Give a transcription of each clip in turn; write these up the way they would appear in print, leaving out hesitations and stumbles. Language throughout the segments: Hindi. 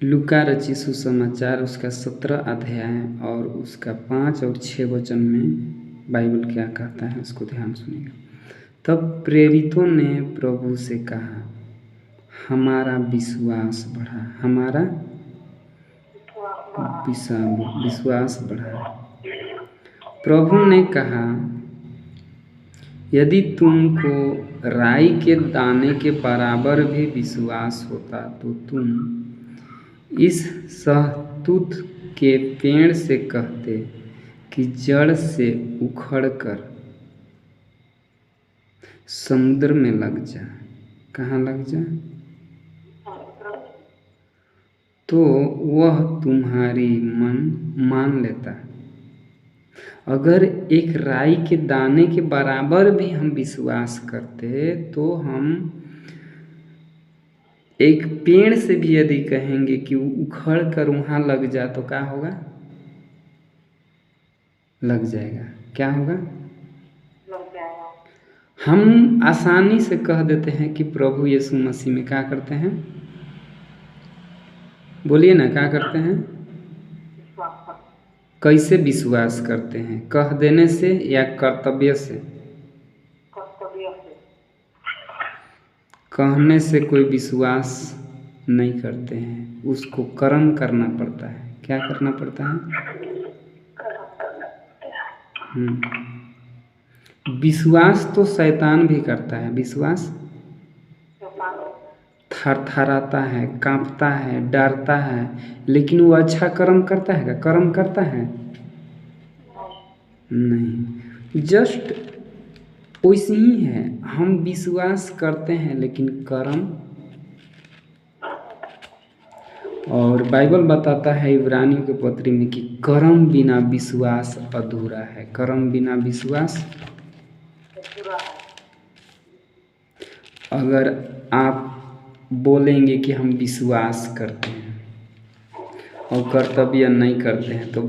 लूका रचित सुसमाचार उसका 17 अध्याय और उसका 5 और 6 वचन में बाइबल क्या कहता है उसको ध्यान सुनिएगा। तब प्रेरितों ने प्रभु से कहा, हमारा विश्वास बढ़ा, हमारा विश्वास बढ़ा। प्रभु ने कहा, यदि तुमको राई के दाने के बराबर भी विश्वास होता तो तुम इस सहतूत के पेड़ से कहते कि जड़ से उखड़कर समुद्र में लग जा। कहाँ लग जा? तो वह तुम्हारी मान लेता। अगर एक राई के दाने के बराबर भी हम विश्वास करते तो हम एक पेड़ से भी यदि कहेंगे कि उखड़ कर वहाँ लग जा तो क्या होगा? लग जाएगा। क्या होगा? लग जाएगा। हम आसानी से कह देते हैं कि प्रभु यीशु मसीह में क्या करते हैं? बोलिए ना, क्या करते हैं? कैसे विश्वास करते हैं? कह देने से या कर्तव्य से? कर्तव्य से। कहने से कोई विश्वास नहीं करते हैं, उसको कर्म करना पड़ता है। क्या करना पड़ता है? विश्वास तो शैतान भी करता है। विश्वास थरथराता है, कांपता है, डरता है, लेकिन वो अच्छा कर्म करता है क्या? कर्म करता है? नहीं। जस्ट वैसे ही है, हम विश्वास करते हैं लेकिन कर्म। और बाइबल बताता है इब्रानियों के पत्री में कि कर्म बिना विश्वास अधूरा है। कर्म बिना विश्वास अगर आप बोलेंगे कि हम विश्वास करते हैं और कर्तव्य नहीं करते हैं तो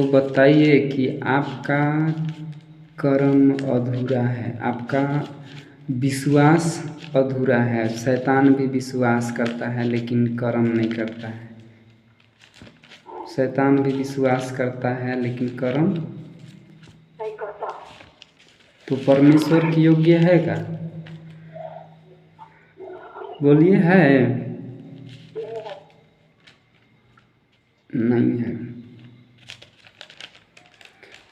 बताइए कि आपका कर्म अधूरा है, आपका विश्वास अधूरा है। शैतान भी विश्वास करता है लेकिन कर्म नहीं करता है। शैतान भी विश्वास करता है लेकिन कर्म नहीं करता। तो परमेश्वर की योग्य है क्या? बोलिए, है? नहीं है।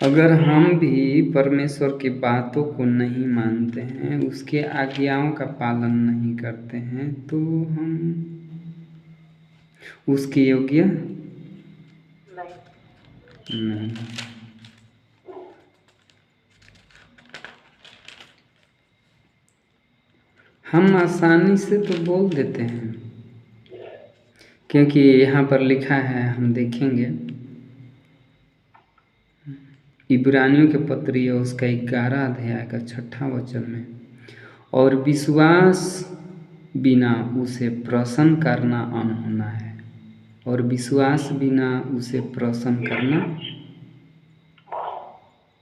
अगर हम भी परमेश्वर की बातों को नहीं मानते हैं, उसके आज्ञाओं का पालन नहीं करते हैं तो हम उसके योग्य नहीं। हम आसानी से तो बोल देते हैं क्योंकि यहाँ पर लिखा है, हम देखेंगे इब्रानियों के पत्री और उसका 11 अध्याय का 6 वचन में, और विश्वास बिना उसे प्रसन्न करना अनहोना है। और विश्वास बिना उसे प्रसन्न करना,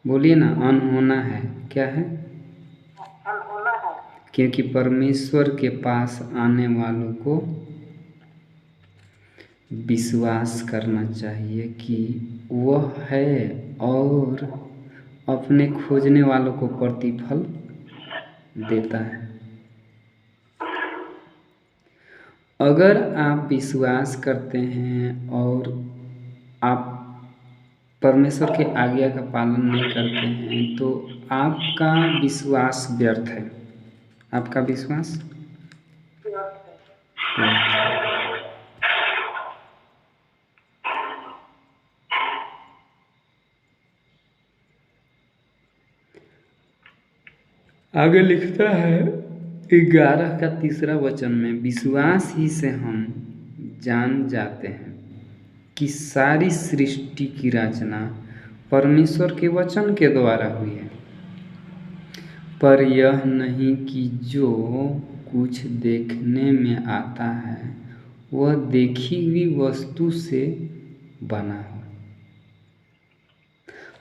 बोलिए ना, अनहोना है। क्या है? अनहोना है। क्योंकि परमेश्वर के पास आने वालों को विश्वास करना चाहिए कि वह है और अपने खोजने वालों को प्रतिफल देता है। अगर आप विश्वास करते हैं और आप परमेश्वर की आज्ञा का पालन नहीं करते हैं तो आपका विश्वास व्यर्थ है। आपका विश्वास आगे लिखता है 11 का 3 वचन में, विश्वास ही से हम जान जाते हैं कि सारी सृष्टि की रचना परमेश्वर के वचन के द्वारा हुई है, पर यह नहीं कि जो कुछ देखने में आता है वह देखी हुई वस्तु से बना हो।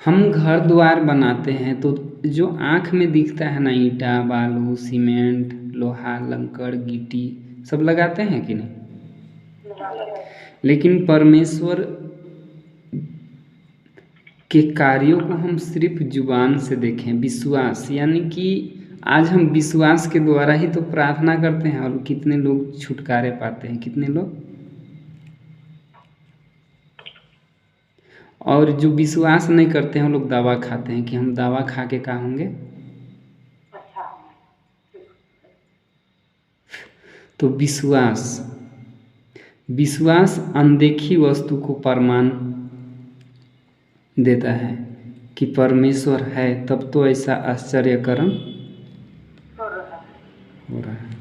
हम घर द्वार बनाते हैं तो जो आँख में दिखता है ना, ईंटा, बालू, सीमेंट, लोहा, लंकड़, गिट्टी, सब लगाते हैं कि नहीं? लगाते हैं। लेकिन परमेश्वर के कार्यों को हम सिर्फ जुबान से देखें, विश्वास, यानी कि आज हम विश्वास के द्वारा ही तो प्रार्थना करते हैं, और कितने लोग छुटकारे पाते हैं, कितने लोग। और जो विश्वास नहीं करते हैं वो लोग दवा खाते हैं कि हम दवा खा के क्या होंगे। अच्छा। तो विश्वास, विश्वास अनदेखी वस्तु को प्रमाण देता है कि परमेश्वर है, तब तो ऐसा आश्चर्य कर्म हो रहा है। हो रहा है।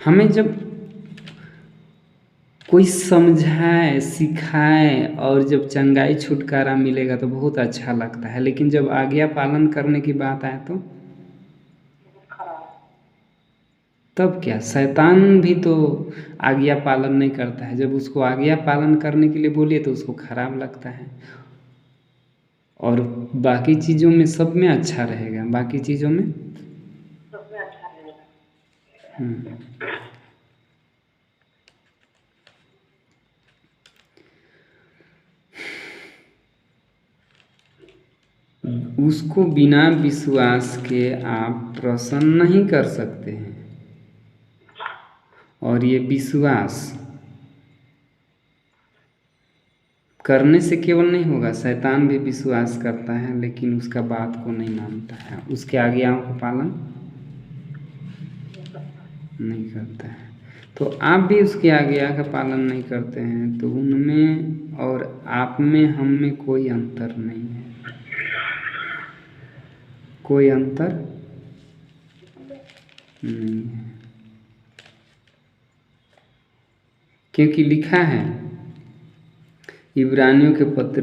हमें जब कोई समझाए, सिखाए, और जब चंगाई छुटकारा मिलेगा तो बहुत अच्छा लगता है, लेकिन जब आज्ञा पालन करने की बात आए तो खराब। तब क्या, शैतान भी तो आज्ञा पालन नहीं करता है। जब उसको आज्ञा पालन करने के लिए बोलिए तो उसको खराब लगता है, और बाकी चीज़ों में सब में अच्छा रहेगा, बाकी चीज़ों में। सबसे अच्छा रहेगा। उसको बिना विश्वास के आप प्रसन्न नहीं कर सकते हैं। और ये विश्वास करने से केवल नहीं होगा, शैतान भी विश्वास करता है लेकिन उसका बात को नहीं मानता है, उसके आज्ञाओं का पालन नहीं करता है। तो आप भी उसकी आज्ञा का पालन नहीं करते हैं, तो उनमें और आप में, हम में कोई अंतर नहीं है, कोई अंतर नहीं है। क्योंकि लिखा है इब्रानियों के पत्र